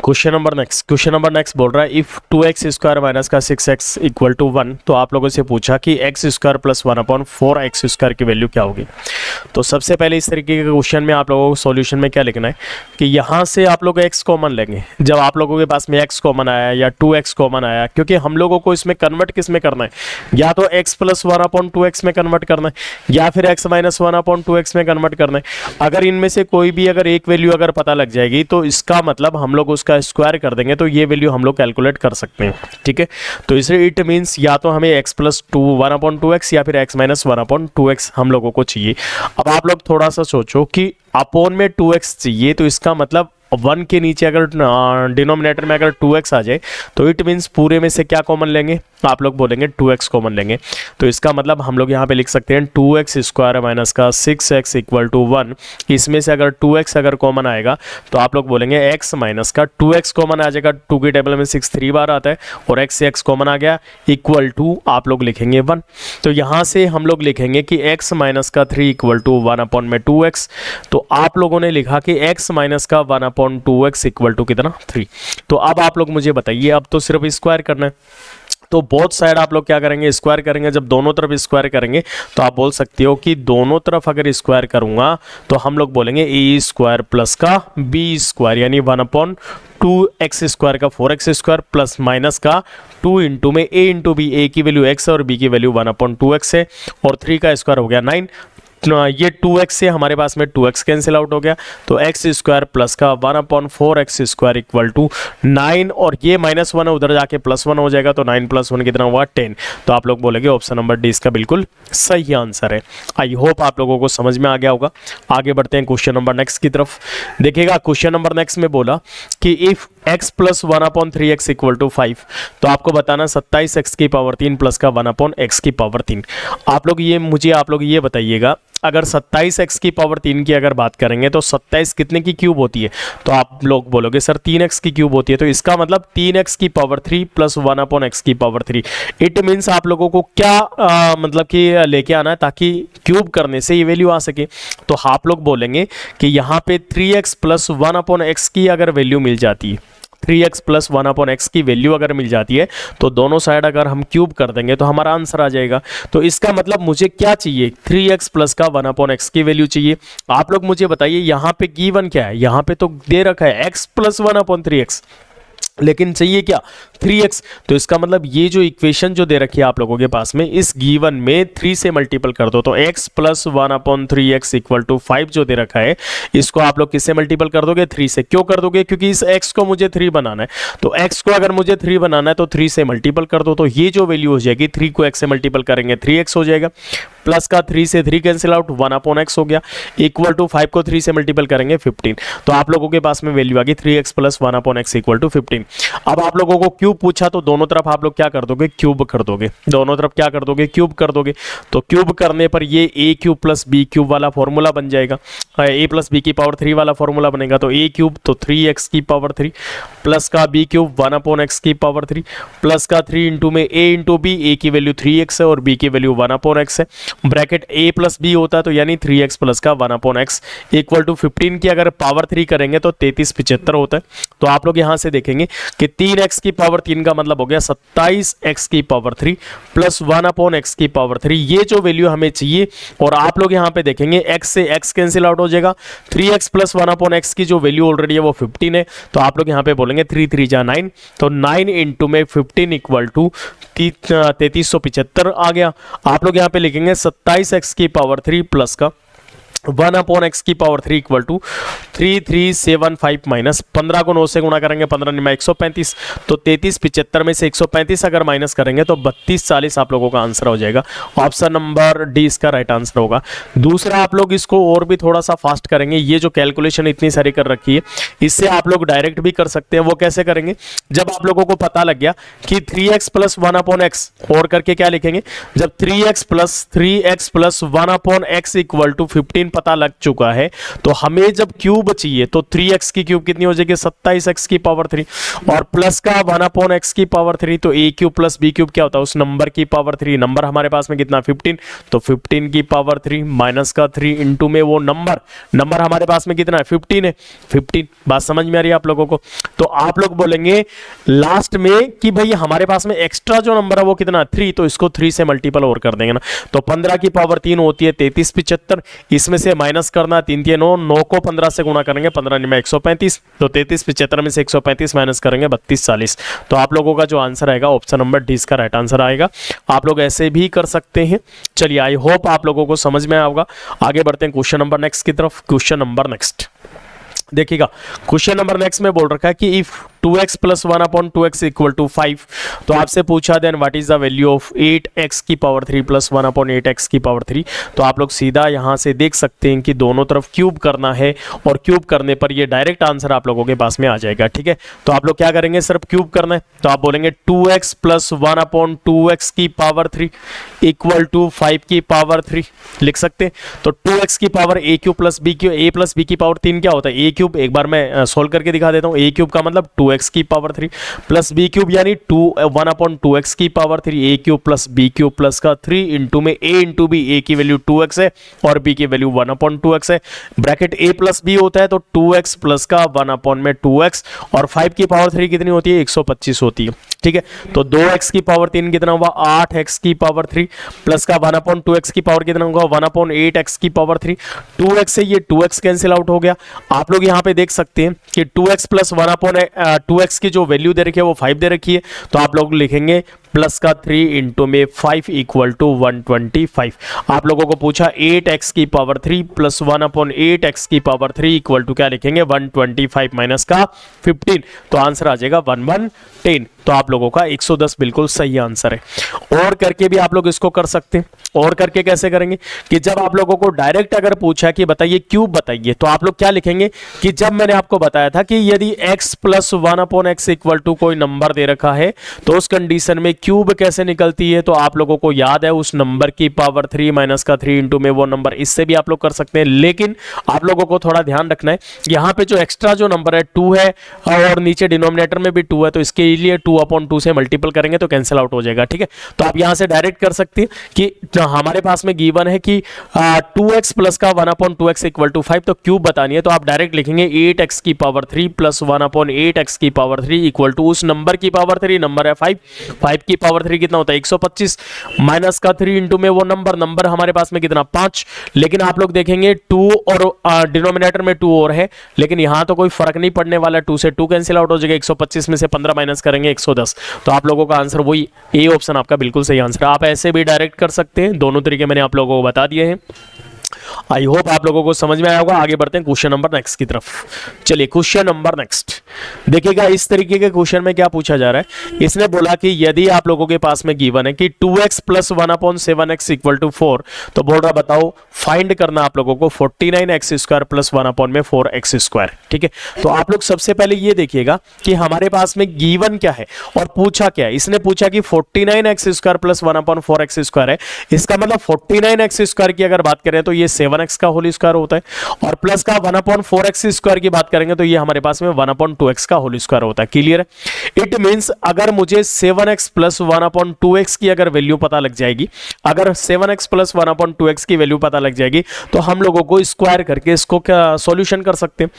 Question number next बोल रहा है इफ 2x स्क्वायर माइनस का 6x इक्वल टू 1। तो आप लोगों से पूछा कि x square plus 1/4x square की वैल्यू क्या होगी। तो सबसे पहले इस तरीके के क्वेश्चन में आप लोगों को सॉल्यूशन में क्या लिखना है कि यहाँ से आप लोग x कॉमन लेंगे। जब आप लोगों के पास में x कॉमन आया या 2x कॉमन आया, क्योंकि हम लोगों को इसमें कन्वर्ट किस में करना है, या तो x प्लस 1/2x में कन्वर्ट करना है या फिर x माइनस 1/2x में कन्वर्ट करना है। अगर इनमें से कोई भी अगर एक वैल्यू अगर पता लग जाएगी तो इसका मतलब हम लोग उसका स्क्वायर कर देंगे, तो ये वैल्यू हम लोग कैलकुलेट कर सकते हैं। ठीक है, तो इसे इट मीन्स या तो हमें x प्लस 1/2x या फिर x माइनस 1/2x हम लोगों को चाहिए। अब आप लोग थोड़ा सा सोचो कि अपोन में 2x चाहिए, तो इसका मतलब 1 के नीचे अगर डिनोमिनेटर में अगर 2x आ जाए तो इट मीन्स पूरे में से क्या कॉमन लेंगे, आप लोग बोलेंगे 2x कॉमन लेंगे। तो इसका मतलब हम लोग यहाँ पे लिख सकते हैं 2x स्क्वायर माइनस का 6x इक्वल टू 1। इसमें से अगर 2x अगर कॉमन आएगा तो आप लोग बोलेंगे x माइनस का 2x कॉमन आ जाएगा। 2 की टेबल में 6 3 बार आता है और x से x कॉमन आ गया इक्वल टू आप लोग लिखेंगे 1। तो यहाँ से हम लोग लिखेंगे कि x माइनस का 3 इक्वल टू 1/2x। तो आप लोगों ने लिखा कि x माइनस का 1/2x इक्वल टू कितना 3। तो अब आप लोग मुझे बताइए, अब तो सिर्फ स्क्वायर करना है, तो बोथ साइड आप लोग क्या करेंगे, स्क्वायर करेंगे। जब दोनों तरफ स्क्वायर करेंगे तो आप बोल सकते हो कि दोनों तरफ अगर स्क्वायर करूंगा तो हम लोग बोलेंगे ए स्क्वायर प्लस का बी स्क्वायर, यानी 1/2x स्क्वायर का 4x स्क्वायर प्लस माइनस का 2 इंटू में a इंटू बी, a की वैल्यू x है और b की वैल्यू 1/2x है और 3 का स्क्वायर हो गया 9। ये 2x से हमारे पास में 2x कैंसिल आउट हो गया, तो x स्क्वायर प्लस का 1/4x स्क्वायर इक्वल टू 9 और ये -1 है उधर जाके +1 हो जाएगा, तो 9 + 1 कितना हुआ 10। तो आप लोग बोलेंगे ऑप्शन नंबर डी इसका बिल्कुल सही आंसर है। आई होप आप लोगों को समझ में आ गया होगा। आगे बढ़ते हैं क्वेश्चन नंबर नेक्स्ट की तरफ। देखिएगा क्वेश्चन नंबर नेक्स्ट में बोला कि if x plus 1/3x equal to 5। तो आपको बताना 27x की पावर 3 प्लस का 1/x की पावर 3। आप लोग ये बताइएगा, अगर 27x की पावर 3 की अगर बात करेंगे तो 27 कितने की क्यूब होती है, तो आप लोग बोलोगे सर 3x की क्यूब होती है। तो इसका मतलब 3x की पावर 3 प्लस 1/x की पावर 3। इट मीन्स आप लोगों को क्या मतलब कि लेके आना है ताकि क्यूब करने से ये वैल्यू आ सके। तो आप लोग बोलेंगे कि यहाँ पे 3x प्लस 1/x की अगर वैल्यू मिल जाती है, 3x प्लस 1/x की वैल्यू अगर मिल जाती है तो दोनों साइड अगर हम क्यूब कर देंगे तो हमारा आंसर आ जाएगा। तो इसका मतलब मुझे क्या चाहिए, 3x प्लस का 1/x की वैल्यू चाहिए। आप लोग मुझे बताइए यहाँ पे गिवन क्या है, यहाँ पे तो दे रखा है x प्लस 1/3x, लेकिन चाहिए क्या 3x। तो इसका मतलब ये जो इक्वेशन जो दे रखी है आप लोगों के पास में, इस गिवन में 3 से मल्टीपल कर दो, तो x plus 1/3x equal to 5 जो दे रखा है इसको आप लोग किससे मल्टीपल कर दोगे, 3 से। क्यों कर दोगे, क्योंकि इस x को मुझे 3 बनाना है, तो x को अगर मुझे 3 बनाना है तो 3 से मल्टीपल कर दो। तो ये जो वैल्यू हो जाएगी 3 को x से मल्टीपल करेंगे 3x हो जाएगा, प्लस का 3 से 3 कैंसिल आउट 1/x हो गया, इक्वल टू 5 को 3 से मल्टीपल करेंगे 15। तो आप लोगों के पास में वैल्यू आ गई 3x plus 1/x equal to 15। अब आप लोगों को क्यूब पूछा तो दोनों तरफ आप लोग क्या कर दोगे, क्यूब कर दोगे। दोनों तरफ क्या कर दोगे, क्यूब कर दोगे। तो क्यूब करने पर ये a cube plus b cube वाला फॉर्मूला बन जाएगा, a प्लस b की पावर 3 वाला फॉर्मूला बनेगा। तो a क्यूब तो 3x की पावर 3 प्लस का b क्यूब 1/x की पावर 3 प्लस का 3 इंटू में a इंटू b, a की वैल्यू 3x है और b की वैल्यू 1/x है। ब्रैकेट a प्लस b होता है तो यानी 3x प्लस का 1/x इक्वल टू 15 की अगर पावर 3 करेंगे तो 33 75 होता है। तो आप लोग यहां से देखेंगे कि 3x की पावर 3 का मतलब हो गया 27x की पावर 3 प्लस 1/x की पावर 3। ये जो वैल्यू हमें चाहिए, और आप लोग यहां पे देखेंगे x से x कैंसिल आउट हो जाएगा, 3x प्लस 1/x की जो वैल्यू ऑलरेडी है वो 15 है। तो आप लोग यहां पे बोलेंगे 3 3 जा 9, तो 9 इंटू में 15 इक्वल टू 3375 आ गया। आप लोग यहां पे लिखेंगे 27x की पावर 3 प्लस का 1/x की पावर 3 इक्वल टू 3375 माइनस 15 को 9 से गुणा करेंगे 15 में 135, तो 3375 में से 135 अगर माइनस करेंगे तो 3240 आप लोगों का आंसर हो जाएगा। ऑप्शन नंबर डी इसका राइट आंसर होगा। दूसरा आप लोग इसको और भी थोड़ा सा फास्ट करेंगे, ये जो कैलकुलेशन इतनी सारी कर रखी है इससे आप लोग डायरेक्ट भी कर सकते हैं। वो कैसे करेंगे, जब आप लोगों को पता लग गया कि 3x प्लस 1/x और करके क्या लिखेंगे, जब 3x plus 1/x equal to 15 पता लग चुका है, तो हमें जब क्यूब चाहिए तो 3x की क्यूब कितनी हो जाएगी 27x की पावर 3, और प्लस का 1/x की पावर 3, तो a cube plus b cube क्या होता है उस नंबर की पावर 3। नंबर हमारे पास में कितना 15, तो 15 की पावर 3 माइनस का 3 इंटू में वो नंबर हमारे पास में कितना है 15 है। 15 बात समझ में आ रही है आप लोगों को। तो आप लोग बोलेंगे लास्ट में कि भाई हमारे पास में एक्स्ट्रा जो नंबर है वो कितना 3, तो इसको 3 से मल्टीपल और कर देंगे ना, तो 15 की पावर 3 होती है 33 75, इसमें से माइनस करना 3 3 9, 9 को 15 से गुणा करेंगे 15 में 135, तो 33 75 में से 135 माइनस करेंगे 32 40। तो आप लोगों का जो आंसर आएगा ऑप्शन नंबर डी इसका राइट आंसर आएगा। आप लोग ऐसे भी कर सकते हैं। चलिए आई होप आप लोगों को समझ में आएगा। आगे बढ़ते हैं क्वेश्चन नंबर नेक्स्ट की तरफ। क्वेश्चन नंबर नेक्स्ट देखिएगा, क्वेश्चन नंबर नेक्स्ट में बोल रखा है कि if 2x plus 1/2x equal to 5, तो आपसे पूछा then what is the value of 8x की पावर 3 प्लस 1/8x की पावर 3। तो आप लोग सीधा यहां से देख सकते हैं कि दोनों तरफ क्यूब करना है, और क्यूब करने पर ये डायरेक्ट आंसर आप लोगों के पास में आ जाएगा। ठीक है, तो आप लोग क्या करेंगे, सिर्फ क्यूब करना है, तो आप बोलेंगे 2x प्लस 1/2x की पावर 3 इक्वल टू 5 की पावर 3 लिख सकते हैं। तो 2x की power a cube plus b cube, a plus b की पावर 3 क्या होता है a क्यूब। एक बार मैं सोल्व करके दिखा देता हूं। a क्यूब का मतलब 2x की पावर 3 प्लस b क्यूब यानी 1/2x की power 3, a cube plus b cube plus का 3 इंटू में a इंटू b, a की वैल्यू 2x है और b की वैल्यू 1/2x है। ब्रैकेट a प्लस b होता है तो 2x प्लस का 1/2x, और 5 की पावर 3 कितनी होती है 125 होती है। ठीक है, तो 2x की पावर 3 कितना हुआ 8x की पावर 3 प्लस का 1/2x की पावर कितना होगा 1/8x की पावर 3। 2x से ये 2x कैंसिल आउट हो गया। आप लोग यहाँ पे देख सकते हैं कि 2x प्लस 1/2x की जो वैल्यू दे रखी है वो 5 दे रखी है, तो आप लोग लिखेंगे प्लस का 3 इंटू में 5 इक्वल टू 125। आप लोगों को पूछा 8x की पावर 3 प्लस 1/8x की पावर 3 इक्वल टू क्या लिखेंगे 125 माइनस का 15, तो आंसर आ जाएगा 1110। तो आप लोगों का 110 बिल्कुल सही आंसर है। और करके भी आप लोग इसको कर सकते हैं। और करके कैसे करेंगे कि जब आप लोगों को डायरेक्ट अगर पूछा कि बताइए क्यूब बताइए, तो आप लोग क्या लिखेंगे कि जब मैंने आपको बताया था कि यदि x plus 1/x equal to कोई नंबर दे रखा है तो उस कंडीशन में क्यूब कैसे निकलती है, तो आप लोगों को याद है उस नंबर की पावर 3 माइनस का 3 इंटू में वो नंबर, इससे भी आप लोग कर सकते हैं। लेकिन आप लोगों को थोड़ा ध्यान रखना है, यहाँ पे जो एक्स्ट्रा जो नंबर है 2 है और नीचे डिनोमिनेटर में भी 2 है, तो इसके लिए 2/2 से मल्टीपल करेंगे तो कैंसिल आउट हो जाएगा। ठीक है, तो आप यहां से डायरेक्ट कर सकते हैं कि हमारे पास में गिवन है कि 2x प्लस का 1/2x इक्वल टू 5, तो क्यूब बतानी है तो आप डायरेक्ट लिखेंगे 8x की पावर 3 प्लस 1/8x की पावर 3 इक्वल टू उस नंबर की पावर 3, नंबर है 5 की पावर 3 कितना होता है 125 माइनस का 3 इंटू में वो नंबर हमारे पास में कितना 5। लेकिन आप लोग देखेंगे 2 और डिनोमिनेटर में 2 और है, लेकिन यहां तो कोई फर्क नहीं पड़ने वाला, 2 से 2 कैंसिल आउट हो जाएगा, 125 में से 15 माइनस करेंगे 110। तो आप लोगों का आंसर वही ए ऑप्शन आपका बिल्कुल सही आंसर है। आप ऐसे भी डायरेक्ट कर सकते हैं, दोनों तरीके मैंने आप लोगों को बता दिए हैं। आई होप आप लोगों को समझ में आया होगा। आगे बढ़ते हैं क्वेश्चन नंबर नेक्स्ट की तरफ। चलिए क्वेश्चन नंबर नेक्स्ट देखिएगा, इस तरीके के क्वेश्चन में क्या पूछा जा रहा है। इसने बोला कि यदि आप लोगों के पास में गिवन है कि 2x plus 1/7x equal to 4, तो बोल रहा बताओ फाइंड करना आप लोगों को 49x square plus 1/4x square. ठीक है, तो आप लोग सबसे पहले ये देखिएगा कि हमारे पास में गिवन क्या है और पूछा क्या है। इसने पूछा कि 49x square plus 1/4x square है, इसका मतलब 49x स्क्वायर की अगर बात करें तो ये 7x का होल स्क्वायर होता है, और प्लस का 1/4x स्क्वायर की बात करेंगे तो ये हमारे पास में 1/2x का होल स्क्वायर होता है। क्लियर है। इट मींस अगर मुझे 7x प्लस 1/2x की अगर वैल्यू पता लग जाएगी, अगर 7x प्लस 1/2x की वैल्यू पता लग जाएगी तो हम लोगों को स्क्वायर करके इसको क्या सॉल्यूशन कर सकते हैं।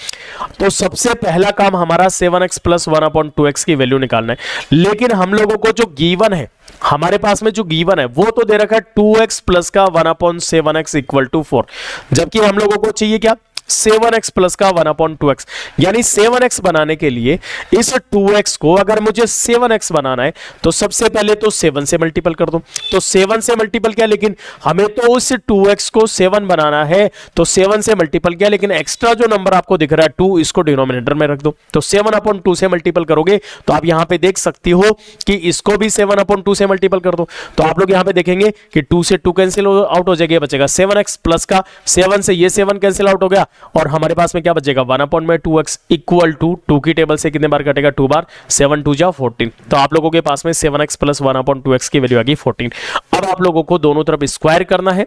तो सबसे पहला काम हमारा 7x प्लस 1/2x की वैल्यू निकालना है। लेकिन हम लोगों को जो गिवन है, हमारे पास में जो गिवन है वो तो दे रखा है 2x प्लस का 1/7x इक्वल टू 4, जबकि हम लोगों को चाहिए क्या 7x प्लस का 1/2x। यानी 7x बनाने के लिए इस 2x को अगर मुझे 7x बनाना है तो सबसे पहले तो 7 से मल्टीपल कर दो। तो 7 से मल्टीपल किया, लेकिन हमें तो उस 2x को 7 बनाना है तो 7 से मल्टीपल किया, लेकिन एक्स्ट्रा जो नंबर आपको दिख रहा है 2, इसको डिनोमिनेटर में रख दो। तो 7/2 से मल्टीपल करोगे तो आप यहां पे देख सकती हो कि इसको भी 7/2 से मल्टीपल कर दो। तो आप लोग यहां पे देखेंगे कि 2 से 2 कैंसिल आउट हो जाएगा, बचेगा 7x प्लस का 7 से ये 7 कैंसिल आउट हो गया, और हमारे पास में क्या बचेगा 1/2x इक्वल टू 2 की टेबल से कितने बार कटेगा 2 बार, 7 2 जा 14। तो आप लोगों के पास में 7x प्लस 1/2x की वैल्यू आ गई 14। अब आप लोगों को दोनों तरफ स्क्वायर करना है।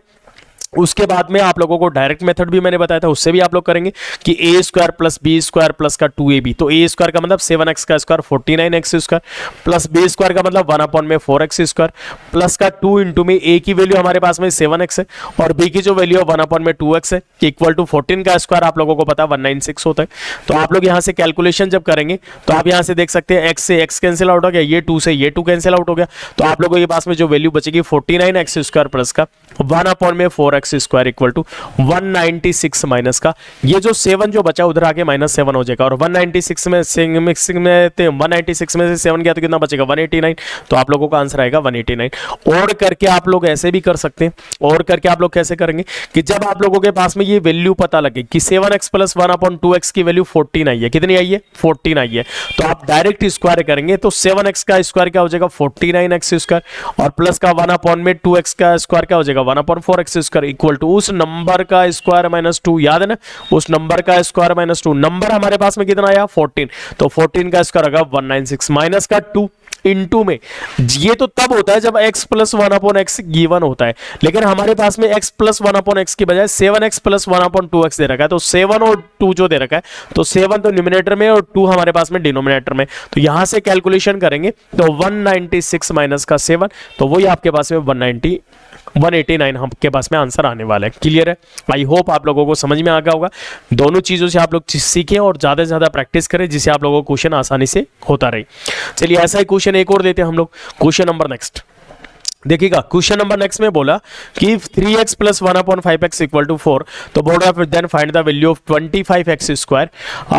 उसके बाद में आप लोगों को डायरेक्ट मेथड भी मैंने बताया था, उससे भी आप लोग करेंगे कि A square plus B square plus का 2ab, तो ए स्क्वायर का मतलब 7x का square 49x square plus B square का मतलब 1 में 4x स्क्वायर प्लस का 2 इंटू में ए की वैल्यू हमारे पास में 7x है और बी की जो वैल्यू है 1 में 2x है इक्वल टू 14 का स्क्वायर आप लोगों को पता है 196 होता है। तो आप लोग यहाँ से कैलकुलेशन जब करेंगे तो आप यहाँ से देख सकते हैं x से x कैंसिल आउट हो गया, ये 2 से ये 2 कैंसिल आउट हो गया, तो आप लोगों के पास में जो वैल्यू बचेगी 49x स्क्वायर प्लस का 1 में 4x square equal to 196 minus का ये जो 7 जो बचा उधर आके -7 हो जाएगा और 196 में मिक्सिंग में 196 में से 7 गया तो कितना बचेगा 189, तो आप लोगों का आंसर आएगा 189। और करके आप लोग ऐसे भी कर सकते हैं, और करके आप लोग कैसे करेंगे कि जब आप लोगों के पास में ये वैल्यू पता लगे कि 7x प्लस 1/2x की वैल्यू 14 आई है, कितनी आई है 14 आई है, तो आप डायरेक्ट स्क्वायर करेंगे तो 7x का स्क्वायर क्या हो जाएगा 49x स्क्वायर और प्लस का 1/2x का स्क्वायर क्या हो जाएगा 1/4x स्क्वायर इक्वल टू उस नंबर का स्क्वायर -2, याद है ना, उस नंबर का स्क्वायर -2, नंबर हमारे पास में कितना आया 14, तो 14 का स्क्वायर होगा 196 माइनस का 2 इनटू में, ये तो तब होता है जब x प्लस 1/x गिवन होता है, लेकिन हमारे पास में x प्लस 1/x की बजाय 7x प्लस 1/2x दे रखा है, तो 7 और 2 जो दे रखा है तो 7 तो न्यूमरेटर में और 2 हमारे पास में डिनोमिनेटर में, तो यहां से कैलकुलेशन करेंगे तो 196 माइनस का 7, तो वही आपके पास में 189 आपके पास में आंसर आने वाला है। क्लियर है? आई होप आप लोगों को समझ में आ गया होगा। दोनों चीज़ों से आप लोग सीखें और ज़्यादा से ज़्यादा प्रैक्टिस करें जिससे आप लोगों को क्वेश्चन आसानी से होता रहे। चलिए ऐसा ही क्वेश्चन एक और देते हैं हम लोग। क्वेश्चन नंबर नेक्स्ट देखिएगा, क्वेश्चन नंबर नेक्स्ट में बोला कि 3x plus 1/5x equal to 4, तो बोल रहा है then find the value of 25x square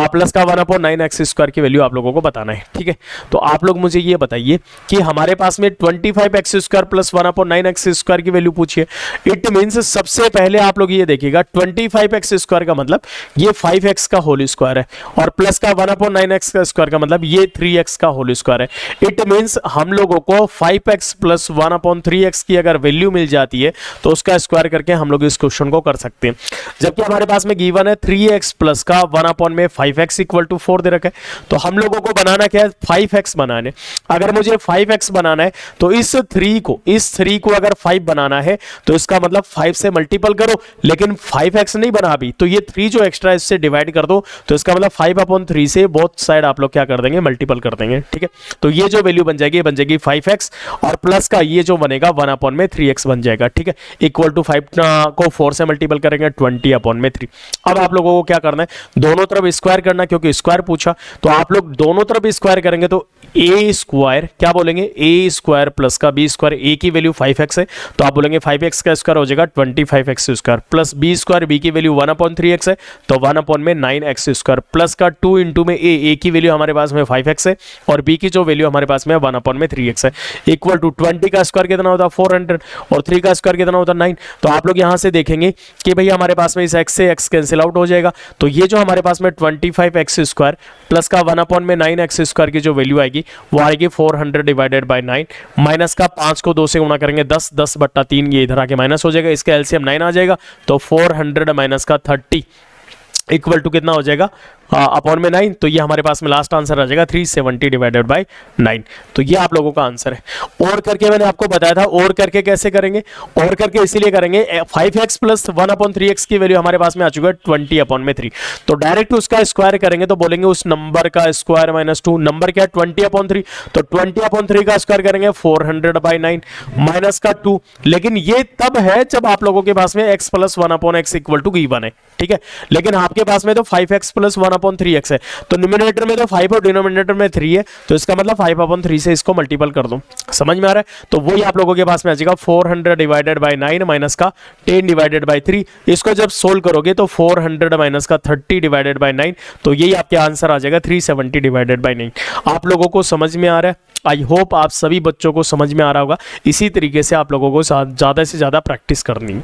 plus का 1/9x स्क्वायर की वैल्यू आप लोगों को बताना है। ठीक है, तो आप लोग मुझे ये बताइए कि हमारे पास में 25x square plus 1/9x square की वैल्यू पूछिए। इट मीन्स सबसे पहले आप लोग ये देखिएगा 25x स्क्वायर का मतलब ये 5x का होल स्क्वायर है और प्लस का 1/9x का स्क्वायर का मतलब ये 3x का होल स्क्वायर है। इट मीन्स हम लोगों को 5x प्लस 1/3x की अगर वैल्यू मिल जाती है तो उसका स्क्वायर करके हम लोग इस क्वेश्चन को कर सकते हैं। जबकि हमारे पास में गिवन है 3x प्लस का 1/5x इक्वल टू 4 दे रखा है, तो हम लोगों को बनाना क्या है 5x बनाना है। अगर मुझे 5x बनाना है तो इस 3 को अगर 5 बनाना है तो इसका मतलब 5 से मल्टीपल करो, लेकिन 5x नहीं बना अभी, तो ये 3 जो एक्स्ट्रा है इससे डिवाइड कर दो, तो इसका मतलब 5/3 से बोथ साइड आप लोग क्या कर देंगे मल्टीपल कर देंगे। ठीक है, तो ये जो वैल्यू बन जाएगी 5x और प्लस का ये जो बनेगा 1/3x बन जाएगा। ठीक है, इक्वल टू 5 को 4 से मल्टीपल करेंगे 20/3। अब आप लोगों को क्या करना है दोनों तरफ स्क्वायर करना, क्योंकि स्क्वायर पूछा, तो आप लोग दोनों तरफ स्क्वायर करेंगे तो ए स्क्वायर क्या बोलेंगे ए स्क्वायर प्लस का बी स्क्वायर, ए की वैल्यू 5x है तो आप बोलेंगे 5x का स्क्वायर हो जाएगा 25x square plus B square, b की वैल्यू 1/3x है तो 1/9x स्क्वायर प्लस का 2 इंटू में ए की वैल्यू हमारे पास में 5x है और बी की जो वैल्यू हमारे पास में 1/3x है इक्वल टू 20 का स्क्वायर कितना होता है 400 और 3 का स्क्वायर कितना होता है 9। तो आप लोग यहां से देखेंगे कि भैया हमारे पास में इस x से x कैंसिल आउट हो जाएगा, तो ये जो हमारे पास में 25x स्क्वायर प्लस का 1/9x स्क्वायर की जो वैल्यू आएगी वो आएगी 400 डिवाइडेड बाय 9 माइनस का 5 को 2 से गुणा करेंगे 10/3 ये इधर आके माइनस हो जाएगा, इसका एलसीएम 9 आ जाएगा, तो 400 माइनस का 30 इक्वल टू कितना हो जाएगा अपॉन में 9, तो ये हमारे पास में लास्ट आंसर आ जाएगा 370 डिवाइडेड बाय 9। तो ये आप लोगों का आंसर है। और करके मैंने आपको बताया था और करके कैसे करेंगे, और करके इसीलिए करेंगे 5x प्लस 1/3x की वैल्यू हमारे पास में आ चुका है 20/3, तो डायरेक्ट उसका स्क्वायर करेंगे तो बोलेंगे उस नंबर का स्क्वायर -2, नंबर क्या है 20/3, तो 20/3 का स्क्वायर करेंगे 400/9 माइनस का 2, लेकिन ये तब है जब आप लोगों के पास में x plus 1/x equal to given है। ठीक है, लेकिन आपके पास में तो 5x प्लस 1/3x है, तो न्यूमरेटर में तो 5 और डिनोमिनेटर में 3 है, तो इसका मतलब 5/3 से इसको मल्टीपल कर दो। समझ में आ रहा है? तो वही आप लोगों के पास में आ जाएगा 400 डिवाइडेड बाय 9 माइनस का 10 डिवाइडेड बाय 3, इसको जब सोल्व करोगे तो 400 माइनस का 30 डिवाइडेड बाय 9, तो यही आपके आंसर आ जाएगा 370 डिवाइडेड बाय 9। आप लोगों को समझ में आ रहा है? आई होप आप सभी बच्चों को समझ में आ रहा होगा। इसी तरीके से आप लोगों को ज़्यादा से ज़्यादा प्रैक्टिस करनी है।